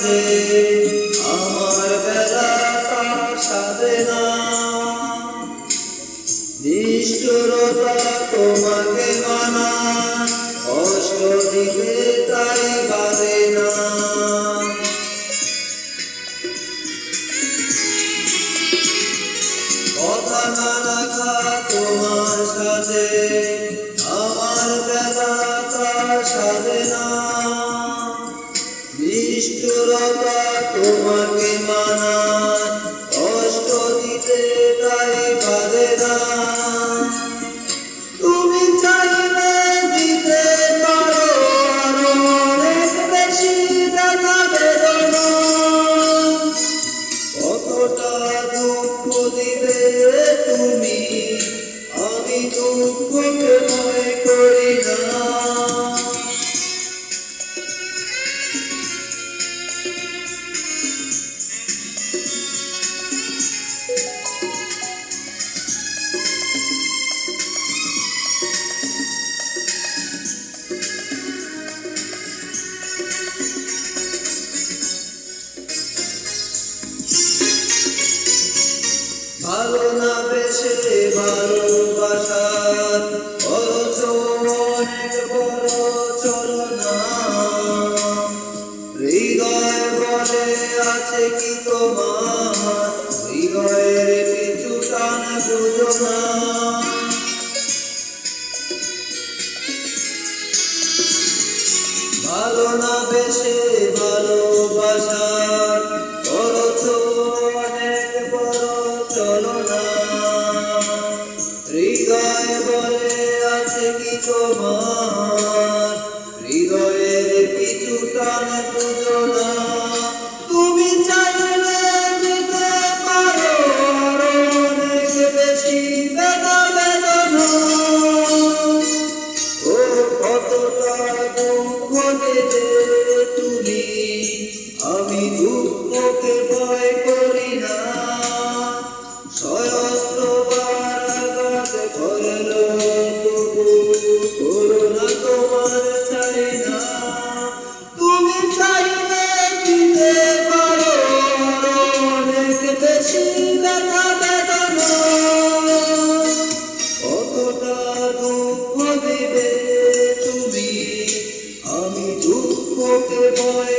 সাজে আমার বেলা তার সাজে না। নিষ্ঠুরতা তোমাকে মানায়, কষ্ট দিতে তাই বাজে না। কথা না রাখা তোমার সাথে আমার বেলা তার সাজে না। নিষ্ঠুরতা তোমাকে মানায়, কষ্ট দিতে তাই বাজে না। তুমি চাইলে দিতে পারো আরো অনেক বেশি ব্যথা বেদনা। কতটা দুঃখ দিবে তুমি, আমি দুঃখকে ভয় করি না। ভালো না বেশে ভালোবাসার খরচ অনেক বড় চলনা। হৃদয় বলে আছে কি তোমার, হৃদয়ের পিছু টান বুঝো না। ভালো না বেশে ভালোবাসার খরচ অনেক বড় চলনা। হৃদয় বলে আছে কি তোমার, হৃদয়ের পিছু টান বুঝো না। তুমি চাইলে দিতে পারো আরো অনেক বেশি ব্যথা বেদনা। ও কতটা দুঃখ দেবে তুমি, আমি দুঃখকে ভয় করি না। সহস্র বার করলো তবু করুণা তোমার চাই না। তুমি চাইলে দিতে পারো আরো অনেক বেশি ব্যথা বেদনা। কতটা দুঃখ দিবে তুমি, আমি দুঃখকে ভয়